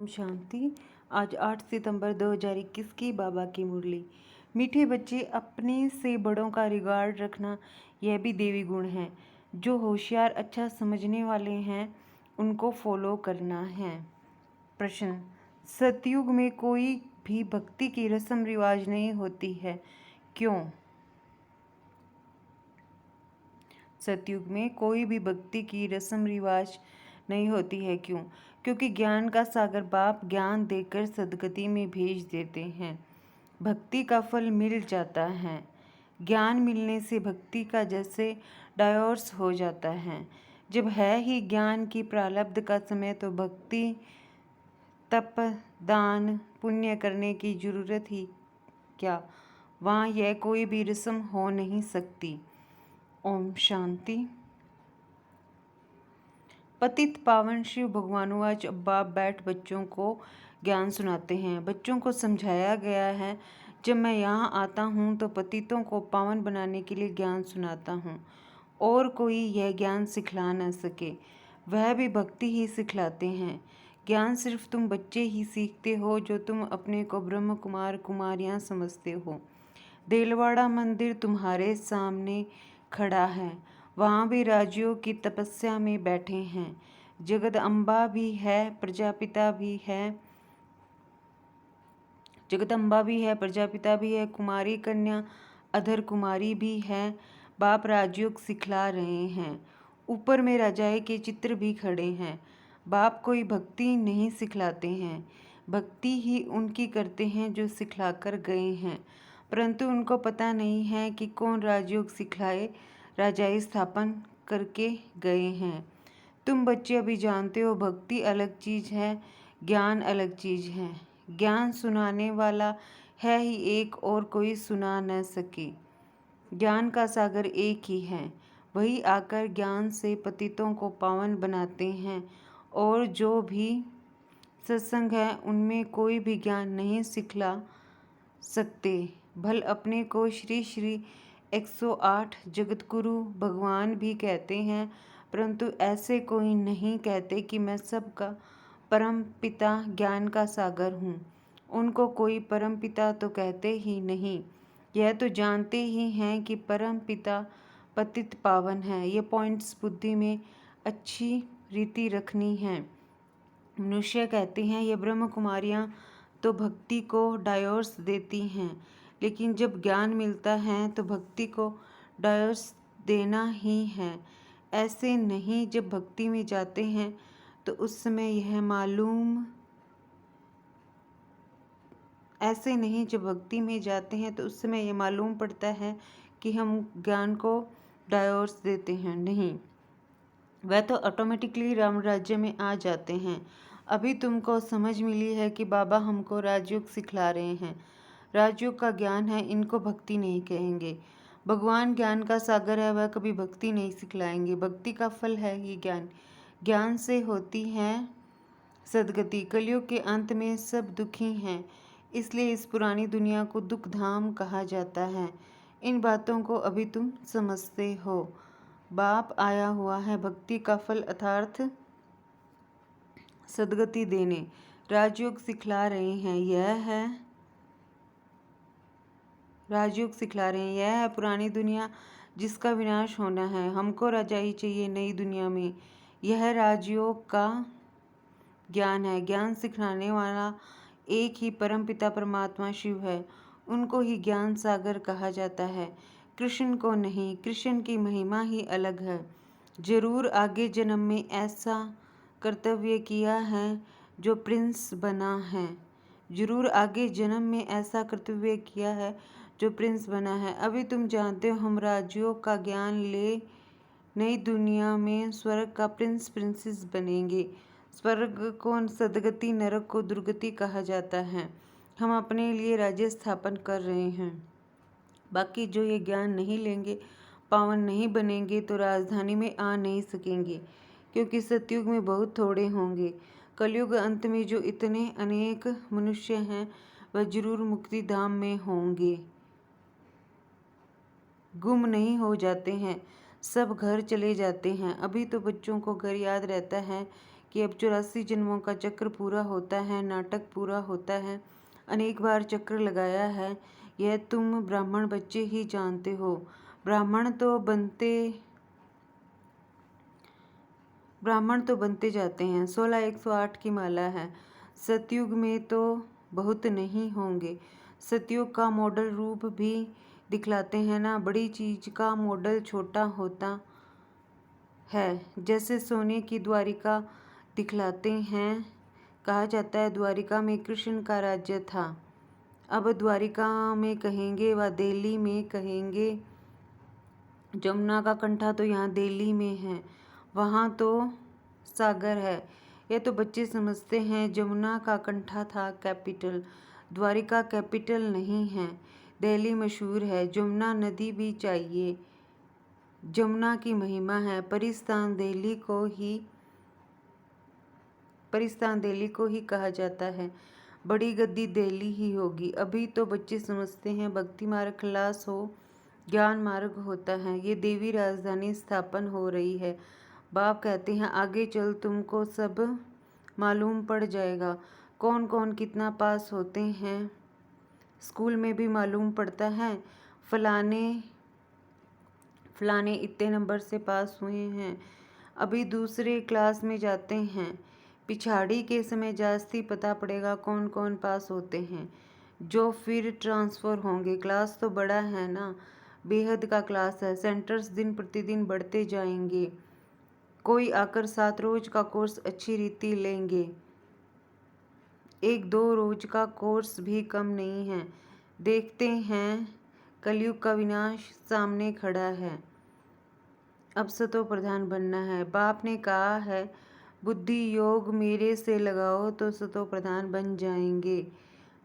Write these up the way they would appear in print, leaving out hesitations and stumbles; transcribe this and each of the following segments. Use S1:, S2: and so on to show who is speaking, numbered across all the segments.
S1: शांति। आज 8 सितंबर 2021 की बाबा की मुरली। मीठे बच्चे, अपने से बड़ों का रिगार्ड रखना यह भी देवी गुण है। जो होशियार अच्छा समझने वाले हैं उनको फॉलो करना है। प्रश्न, सतयुग में कोई भी भक्ति की रस्म रिवाज नहीं होती है, क्यों? सतयुग में कोई भी भक्ति की रस्म रिवाज नहीं होती है, क्यों? क्योंकि ज्ञान का सागर बाप ज्ञान देकर सदगति में भेज देते हैं। भक्ति का फल मिल जाता है। ज्ञान मिलने से भक्ति का जैसे डायोर्स हो जाता है। जब है ही ज्ञान की प्रारब्ध का समय तो भक्ति तप दान पुण्य करने की जरूरत ही क्या? वहाँ यह कोई भी रस्म हो नहीं सकती। ओम शांति। पतित पावन शिव भगवानुवाच। अब बाप बैठ बच्चों को ज्ञान सुनाते हैं। बच्चों को समझाया गया है, जब मैं यहाँ आता हूँ तो पतितों को पावन बनाने के लिए ज्ञान सुनाता हूँ, और कोई यह ज्ञान सिखला न सके। वह भी भक्ति ही सिखलाते हैं। ज्ञान सिर्फ तुम बच्चे ही सीखते हो, जो तुम अपने को ब्रह्म कुमार कुमारियाँ समझते हो। देलवाड़ा मंदिर तुम्हारे सामने खड़ा है, वहाँ भी राजियों की तपस्या में बैठे हैं। जगदम्बा भी है, प्रजापिता भी है, जगदम्बा भी है, प्रजापिता भी है, कुमारी कन्या अधर कुमारी भी है। बाप राजयोग सिखला रहे हैं। ऊपर में राजाए के चित्र भी खड़े हैं। बाप कोई भक्ति नहीं सिखलाते हैं, भक्ति ही उनकी करते हैं जो सिखला कर गए हैं, परंतु उनको पता नहीं है कि कौन राजयोग सिखलाए राजाई स्थापन करके गए हैं। तुम बच्चे अभी जानते हो, भक्ति अलग चीज़ है, ज्ञान अलग चीज़ है। ज्ञान सुनाने वाला है ही एक, और कोई सुना न सके। ज्ञान का सागर एक ही है, वही आकर ज्ञान से पतितों को पावन बनाते हैं। और जो भी सत्संग है उनमें कोई भी ज्ञान नहीं सिखला सकते। भल अपने को श्री श्री 108 जगतगुरु भगवान भी कहते हैं, परंतु ऐसे कोई नहीं कहते कि मैं सबका परम पिता ज्ञान का सागर हूँ। उनको कोई परम पिता तो कहते ही नहीं, यह तो जानते ही हैं कि परम पिता पतित पावन है। ये पॉइंट्स बुद्धि में अच्छी रीति रखनी है। मनुष्य कहते हैं ये ब्रह्म कुमारियाँ तो भक्ति को डायोर्स देती हैं, लेकिन जब ज्ञान मिलता है तो भक्ति को डायोर्स देना ही है। ऐसे नहीं, जब भक्ति में जाते हैं तो उस समय यह मालूम ऐसे नहीं जब भक्ति में जाते हैं तो उस समय यह मालूम पड़ता है कि हम ज्ञान को डायोर्स देते हैं। नहीं, वह तो ऑटोमेटिकली राम राज्य में आ जाते हैं। अभी तुमको समझ मिली है कि बाबा हमको राजयोग सिखला रहे हैं। राजयोग का ज्ञान है, इनको भक्ति नहीं कहेंगे। भगवान ज्ञान का सागर है, वह कभी भक्ति नहीं सिखलाएंगे। भक्ति का फल है ही ज्ञान। ज्ञान से होती है सदगति। कलयुग के अंत में सब दुखी हैं, इसलिए इस पुरानी दुनिया को दुख धाम कहा जाता है। इन बातों को अभी तुम समझते हो। बाप आया हुआ है भक्ति का फल अर्थात सदगति देने। राजयोग सिखला रहे हैं, राजयोग सिखला रहे हैं। यह है पुरानी दुनिया जिसका विनाश होना है। हमको राजाई चाहिए नई दुनिया में। यह राजयोग का ज्ञान है। ज्ञान सिखाने वाला एक ही परम पिता परमात्मा शिव है। उनको ही ज्ञान सागर कहा जाता है, कृष्ण को नहीं। कृष्ण की महिमा ही अलग है। जरूर आगे जन्म में ऐसा कर्तव्य किया है जो प्रिंस बना है। जरूर आगे जन्म में ऐसा कर्तव्य किया है जो प्रिंस बना है। अभी तुम जानते हो हम राजयोग का ज्ञान ले नई दुनिया में स्वर्ग का प्रिंस प्रिंसेस बनेंगे। स्वर्ग को सदगति, नरक को दुर्गति कहा जाता है। हम अपने लिए राज्य स्थापन कर रहे हैं। बाकी जो ये ज्ञान नहीं लेंगे, पावन नहीं बनेंगे तो राजधानी में आ नहीं सकेंगे, क्योंकि सतयुग में बहुत थोड़े होंगे। कलयुग अंत में जो इतने अनेक मनुष्य हैं वह जरूर मुक्ति धाम में होंगे। गुम नहीं हो जाते हैं, सब घर चले जाते हैं। अभी तो बच्चों को घर याद रहता है कि अब 84 जन्मों का चक्र पूरा होता है, नाटक पूरा होता है, अनेक बार चक्र लगाया है, यह तुम ब्राह्मण बच्चे ही जानते हो। ब्राह्मण तो बनते जाते हैं। 16 108 की माला है। सतयुग में तो बहुत नहीं होंगे। सतयुग का मॉडल रूप भी दिखलाते हैं ना। बड़ी चीज का मॉडल छोटा होता है, जैसे सोने की द्वारिका दिखलाते हैं। कहा जाता है द्वारिका में कृष्ण का राज्य था। अब द्वारिका में कहेंगे व दिल्ली में कहेंगे। जमुना का कंठा तो यहाँ दिल्ली में है, वहाँ तो सागर है। ये तो बच्चे समझते हैं जमुना का कंठा था कैपिटल, द्वारिका कैपिटल नहीं है। दिल्ली मशहूर है, जमुना नदी भी चाहिए, जमुना की महिमा है। परिस्तान दिल्ली को ही कहा जाता है। बड़ी गद्दी दिल्ली ही होगी। अभी तो बच्चे समझते हैं भक्ति मार्ग खलास हो, ज्ञान मार्ग होता है। ये देवी राजधानी स्थापन हो रही है। बाप कहते हैं आगे चल तुमको सब मालूम पड़ जाएगा, कौन कौन कितना पास होते हैं। स्कूल में भी मालूम पड़ता है, फलाने इतने नंबर से पास हुए हैं। अभी दूसरे क्लास में जाते हैं, पिछाड़ी के समय जास्ती पता पड़ेगा कौन कौन पास होते हैं, जो फिर ट्रांसफ़र होंगे। क्लास तो बड़ा है ना, बेहद का क्लास है। सेंटर्स दिन प्रतिदिन बढ़ते जाएंगे। कोई आकर 7 रोज का कोर्स अच्छी रीति लेंगे। 1-2 रोज का कोर्स भी कम नहीं है। देखते हैं कलयुग का विनाश सामने खड़ा है। अब सतो प्रधान बनना है। बाप ने कहा है बुद्धि योग मेरे से लगाओ तो सतो प्रधान बन जाएंगे,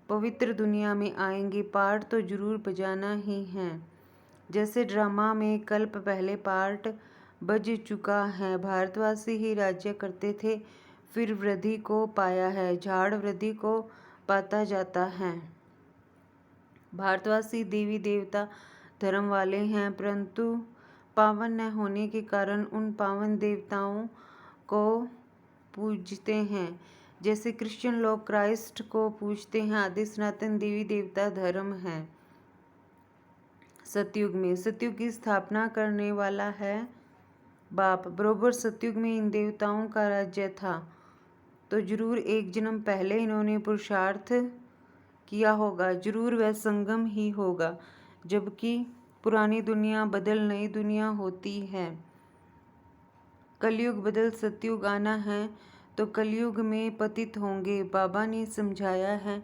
S1: पवित्र दुनिया में आएंगे। पार्ट तो जरूर बजाना ही है। जैसे ड्रामा में कल्प पहले पार्ट बज चुका है। भारतवासी ही राज्य करते थे, फिर वृद्धि को पाया है। झाड़ वृद्धि को पाता जाता है। भारतवासी देवी देवता धर्म वाले हैं, परंतु पावन न होने के कारण उन पावन देवताओं को पूजते हैं। जैसे क्रिश्चियन लोग क्राइस्ट को पूजते हैं। आदि सनातन देवी देवता धर्म है। सतयुग की स्थापना करने वाला है बाप। बरोबर सतयुग में इन देवताओं का राज्य था, तो जरूर एक जन्म पहले इन्होंने पुरुषार्थ किया होगा। जरूर वह संगम ही होगा, जबकि पुरानी दुनिया बदल नई दुनिया होती है। कलयुग बदल सतयुग आना है तो कलयुग में पतित होंगे। बाबा ने समझाया है,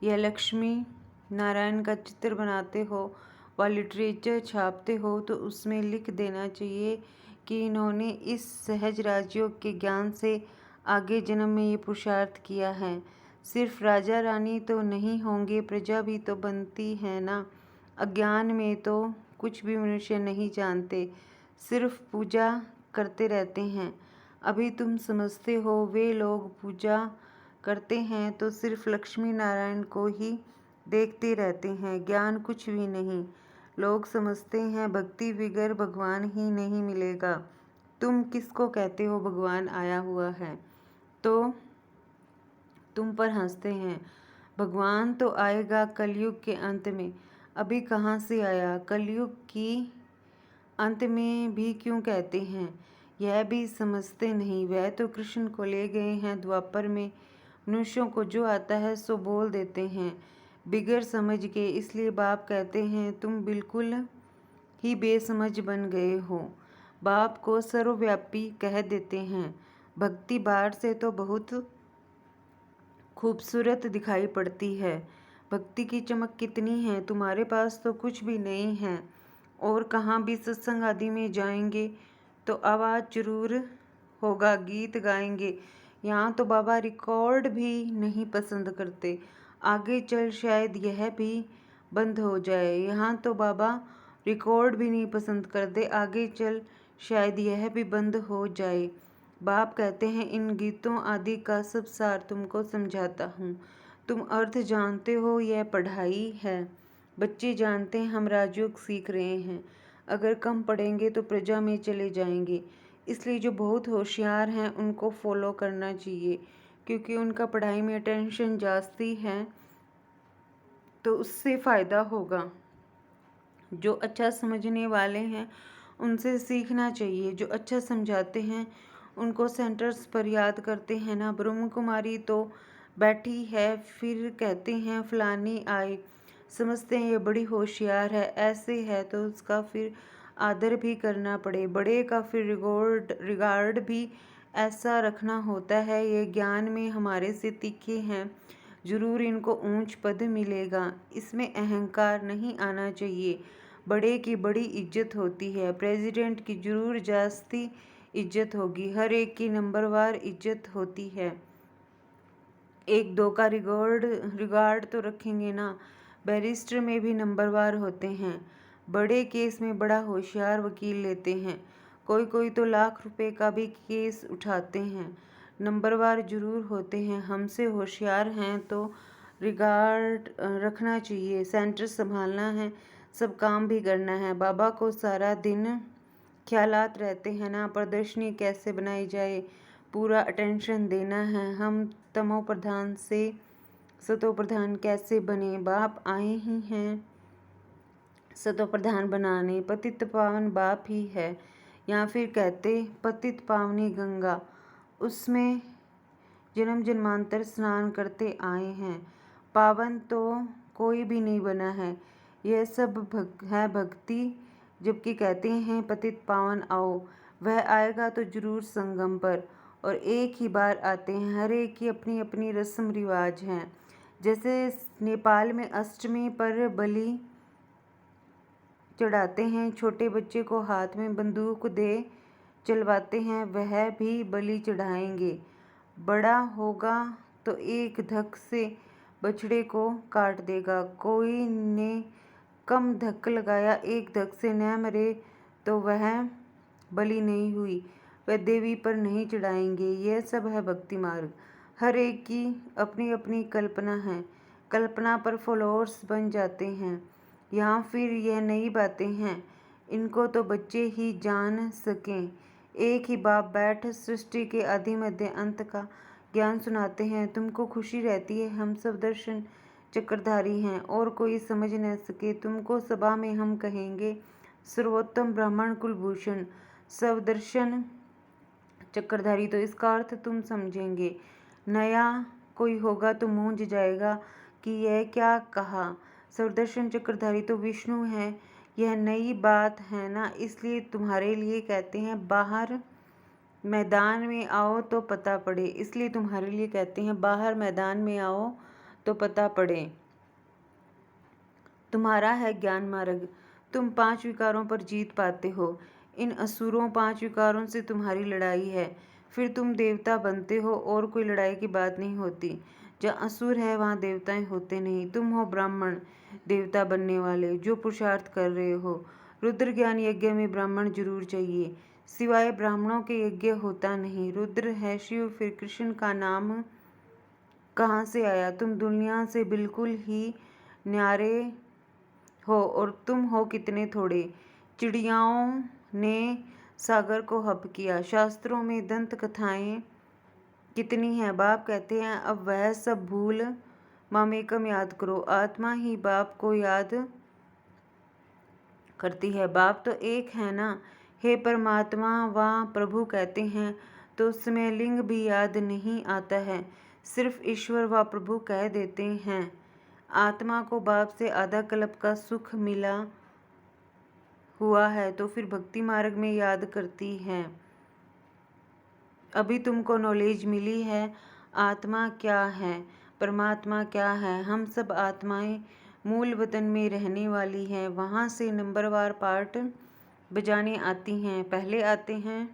S1: यह लक्ष्मी नारायण का चित्र बनाते हो व लिटरेचर छापते हो तो उसमें लिख देना चाहिए कि इन्होंने इस सहज राजयोग के ज्ञान से आगे जन्म में ये पुरुषार्थ किया है। सिर्फ राजा रानी तो नहीं होंगे, प्रजा भी तो बनती है ना। अज्ञान में तो कुछ भी मनुष्य नहीं जानते, सिर्फ पूजा करते रहते हैं। अभी तुम समझते हो वे लोग पूजा करते हैं तो सिर्फ लक्ष्मी नारायण को ही देखते रहते हैं, ज्ञान कुछ भी नहीं। लोग समझते हैं भक्ति बगैर भगवान ही नहीं मिलेगा। तुम किसको कहते हो भगवान आया हुआ है, तो तुम पर हंसते हैं। भगवान तो आएगा कलयुग के अंत में। अभी कहाँ से आया? कलयुग की अंत में भी क्यों कहते हैं, यह भी समझते नहीं। वह तो कृष्ण को ले गए हैं द्वापर में। मनुष्यों को जो आता है सो बोल देते हैं बिगर समझ के। इसलिए बाप कहते हैं तुम बिल्कुल ही बेसमझ बन गए हो। बाप को सर्वव्यापी कह देते हैं। भक्ति बाहर से तो बहुत खूबसूरत दिखाई पड़ती है। भक्ति की चमक कितनी है, तुम्हारे पास तो कुछ भी नहीं है। और कहाँ भी सत्संग आदि में जाएंगे तो आवाज़ जरूर होगा, गीत गाएंगे। यहाँ तो बाबा रिकॉर्ड भी नहीं पसंद करते। आगे चल शायद यह भी बंद हो जाए। यहाँ तो बाबा रिकॉर्ड भी नहीं पसंद करते, आगे चल शायद यह भी बंद हो जाए। बाप कहते हैं इन गीतों आदि का सब सार तुमको समझाता हूँ। तुम अर्थ जानते हो, यह पढ़ाई है। बच्चे जानते हैं हम राजयोग सीख रहे हैं। अगर कम पढ़ेंगे तो प्रजा में चले जाएंगे। इसलिए जो बहुत होशियार हैं उनको फॉलो करना चाहिए, क्योंकि उनका पढ़ाई में अटेंशन जास्ती है तो उससे फ़ायदा होगा। जो अच्छा समझने वाले हैं उनसे सीखना चाहिए, जो अच्छा समझाते हैं उनको सेंटर्स पर याद करते हैं ना। ब्रह्म कुमारी तो बैठी है, फिर कहते हैं फलानी आई, समझते हैं ये बड़ी होशियार है, ऐसे है तो उसका फिर आदर भी करना पड़े, बड़े का फिर रिगार्ड भी ऐसा रखना होता है। ये ज्ञान में हमारे से तीखे हैं, जरूर इनको ऊंच पद मिलेगा, इसमें अहंकार नहीं आना चाहिए। बड़े की बड़ी इज्जत होती है, प्रेसिडेंट की जरूर जास्ती इज्जत होगी, हर एक की नंबरवार इज्जत होती है। एक दो का रिगार्ड तो रखेंगे ना। बैरिस्टर में भी नंबरवार होते हैं, बड़े केस में बड़ा होशियार वकील लेते हैं, कोई कोई तो लाख रुपए का भी केस उठाते हैं, नंबरवार जरूर होते हैं। हमसे होशियार हैं तो रिगार्ड रखना चाहिए, सेंटर संभालना है, सब काम भी करना है। बाबा को सारा दिन ख्यालात रहते हैं ना, प्रदर्शनी कैसे बनाई जाए, पूरा अटेंशन देना है। हम तमो प्रधान से सतो प्रधान कैसे बने, बाप आए ही हैं सतो प्रधान बनाने, पतित पावन बाप ही है, या फिर कहते पतित पावनी गंगा, उसमें जन्म जन्मांतर स्नान करते आए हैं, पावन तो कोई भी नहीं बना है। यह सब है भक्ति, जबकि कहते हैं पतित पावन आओ, वह आएगा तो जरूर संगम पर, और एक ही बार आते हैं। हर एक की अपनी अपनी रस्म रिवाज हैं। जैसे नेपाल में अष्टमी पर बलि चढ़ाते हैं, छोटे बच्चे को हाथ में बंदूक दे चलवाते हैं, वह भी बलि चढ़ाएंगे। बड़ा होगा तो एक धक से बछड़े को काट देगा, कोई ने कम धक लगाया, एक धक से न मरे तो वह बलि नहीं हुई, वह देवी पर नहीं चढ़ाएंगे। यह सब है भक्ति मार्ग। हर एक की अपनी अपनी कल्पना है, कल्पना पर फॉलोअर्स बन जाते हैं। यहाँ फिर यह नई बातें हैं, इनको तो बच्चे ही जान सकें। एक ही बाप बैठ सृष्टि के आदि मध्य अंत का ज्ञान सुनाते हैं, तुमको खुशी रहती है। हम सब दर्शन चक्रधारी हैं और कोई समझ न सके, तुमको सभा में हम कहेंगे सर्वोत्तम ब्राह्मण कुलभूषण सब दर्शन चक्रधारी, तो इसका अर्थ तुम समझेंगे। नया कोई होगा तो मूंझ जाएगा कि यह क्या कहा, सर्वदर्शन चक्रधारी तो विष्णु है, यह नई बात है ना, इसलिए तुम्हारे लिए कहते हैं बाहर मैदान में आओ तो पता पड़े, इसलिए तुम्हारे लिए कहते हैं बाहर मैदान में आओ तो पता पड़े। तुम्हारा है ज्ञान मार्ग, तुम 5 विकारों पर जीत पाते हो, इन असुरों 5 विकारों से तुम्हारी लड़ाई है, फिर तुम देवता बनते हो और कोई लड़ाई की बात नहीं होती। जहाँ असुर है वहाँ देवताएं होते नहीं, तुम हो ब्राह्मण देवता बनने वाले जो पुरुषार्थ कर रहे हो। रुद्र ज्ञान यज्ञ में ब्राह्मण जरूर चाहिए, सिवाय ब्राह्मणों के यज्ञ होता नहीं। रुद्र है शिव, फिर कृष्ण का नाम कहाँ से आया, तुम दुनिया से बिल्कुल ही न्यारे हो और तुम हो कितने थोड़े। चिड़ियाओं ने सागर को हप किया, शास्त्रों में दंत कथाएं कितनी हैं। बाप कहते हैं अब वह सब भूल मामेकम याद करो, आत्मा ही बाप को याद करती है। बाप तो एक है ना, हे परमात्मा व प्रभु कहते हैं तो उसमें लिंग भी याद नहीं आता है, सिर्फ ईश्वर व प्रभु कह देते हैं। आत्मा को बाप से आधा कल्प का सुख मिला हुआ है तो फिर भक्ति मार्ग में याद करती है। अभी तुमको नॉलेज मिली है आत्मा क्या है, परमात्मा क्या है। हम सब आत्माएं मूल वतन में रहने वाली हैं, वहाँ से नंबरवार पार्ट बजाने आती हैं। पहले आते हैं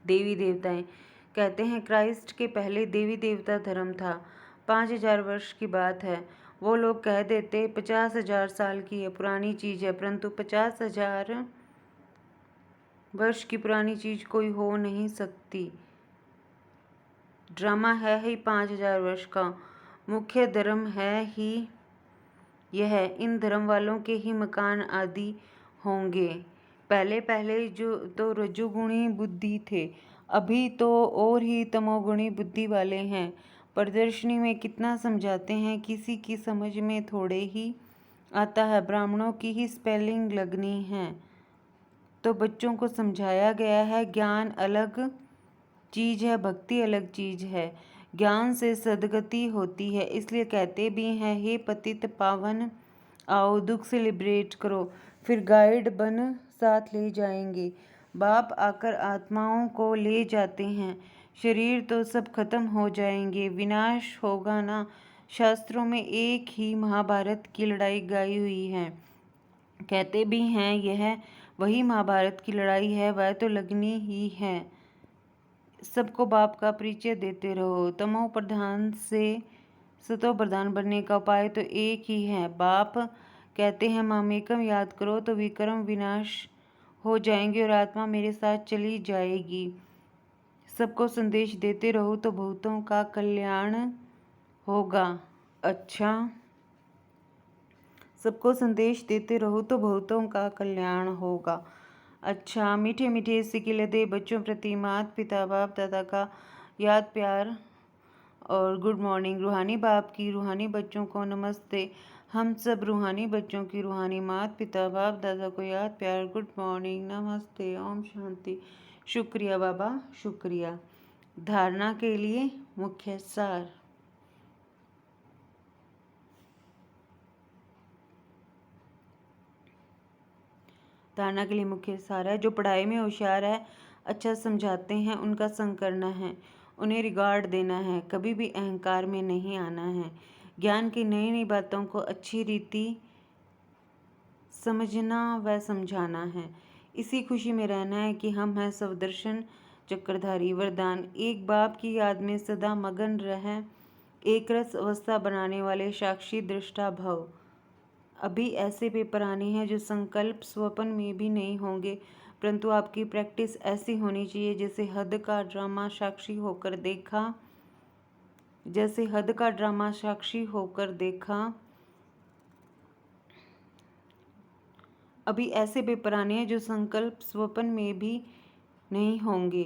S1: देवी देवताएं, कहते हैं क्राइस्ट के पहले देवी देवता धर्म था, 5000 वर्ष की बात है। वो लोग कह देते 50,000 साल की है, पुरानी चीज़ है, परंतु 50,000 वर्ष की पुरानी चीज़ कोई हो नहीं सकती। ड्रामा है ही 5000 वर्ष का, मुख्य धर्म है ही यह, इन धर्म वालों के ही मकान आदि होंगे। पहले पहले जो तो रजोगुणी बुद्धि थे, अभी तो और ही तमोगुणी बुद्धि वाले हैं। प्रदर्शनी में कितना समझाते हैं, किसी की समझ में थोड़े ही आता है। ब्राह्मणों की ही स्पेलिंग लगनी है तो बच्चों को समझाया गया है। ज्ञान अलग चीज़ है, भक्ति अलग चीज़ है। ज्ञान से सद्गति होती है, इसलिए कहते भी हैं, हे पतित पावन आओ दुख से लिबरेट करो। फिर गाइड बन साथ ले जाएंगे। बाप आकर आत्माओं को ले जाते हैं। शरीर तो सब खत्म हो जाएंगे, विनाश होगा ना। शास्त्रों में एक ही महाभारत की लड़ाई गाई हुई है। कहते भी हैं यह वही महाभारत की लड़ाई है, वह तो लगनी ही है। सबको बाप का परिचय देते रहो। तमो प्रधान से सतो प्रधान बनने का उपाय तो एक ही है। बाप कहते हैं मामेकम याद करो तो विक्रम विनाश हो जाएंगे और आत्मा मेरे साथ चली जाएगी। सबको संदेश देते रहो तो बहुतों का कल्याण होगा। अच्छा, सबको संदेश देते रहो तो बहुतों का कल्याण होगा। अच्छा, मीठे मीठे सिकिलदे बच्चों प्रति माता पिता बाप दादा का याद प्यार और गुड मॉर्निंग। रूहानी बाप की रूहानी बच्चों को नमस्ते। हम सब रूहानी बच्चों की रूहानी माता पिता बाप दादा को याद प्यार, गुड मॉर्निंग, नमस्ते, ओम शांति। शुक्रिया बाबा, शुक्रिया। धारणा के लिए मुख्य सार। धारणा के लिए मुख्य सार है, जो पढ़ाई में होशियार है, अच्छा समझाते हैं, उनका संग करना है, उन्हें रिगार्ड देना है, कभी भी अहंकार में नहीं आना है। ज्ञान की नई नई बातों को अच्छी रीति समझना व समझाना है। इसी खुशी में रहना है कि हम हैं स्वदर्शन चक्रधारी। वरदान, एक बाप की याद में सदा मगन रह, एक रस अवस्था बनाने वाले साक्षी दृष्टा भव। अभी ऐसे पेपर आने हैं जो संकल्प स्वप्न में भी नहीं होंगे, परंतु आपकी प्रैक्टिस ऐसी होनी चाहिए जैसे हद का ड्रामा साक्षी होकर देखा, जैसे हद का ड्रामा साक्षी होकर देखा। अभी ऐसे पेपर आने हैं जो संकल्प स्वप्न में भी नहीं होंगे,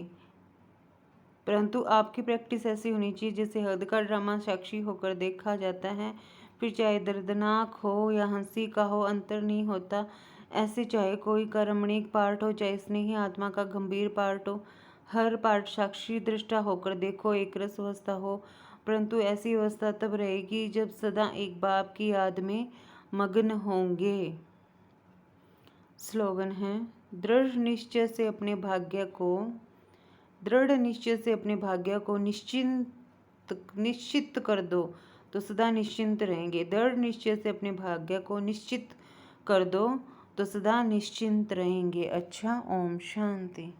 S1: परंतु आपकी प्रैक्टिस ऐसी होनी चाहिए जैसे हद का ड्रामा साक्षी होकर देखा जाता है। फिर चाहे दर्दनाक हो या हंसी का हो, अंतर नहीं होता। ऐसे चाहे कोई का रमणीक पार्ट हो, चाहे स्नेही आत्मा का गंभीर पार्ट हो, हर पार्ट साक्षी दृष्टा होकर देखो, एक रस अवस्था हो। परंतु ऐसी अवस्था तब रहेगी जब सदा एक बाप की याद में मग्न होंगे। स्लोगन है, दृढ़ निश्चय से अपने भाग्य को निश्चित कर दो तो सदा निश्चिंत रहेंगे। दृढ़ निश्चय से अपने भाग्य को निश्चित कर दो तो सदा निश्चिंत रहेंगे। अच्छा, ओम शांति।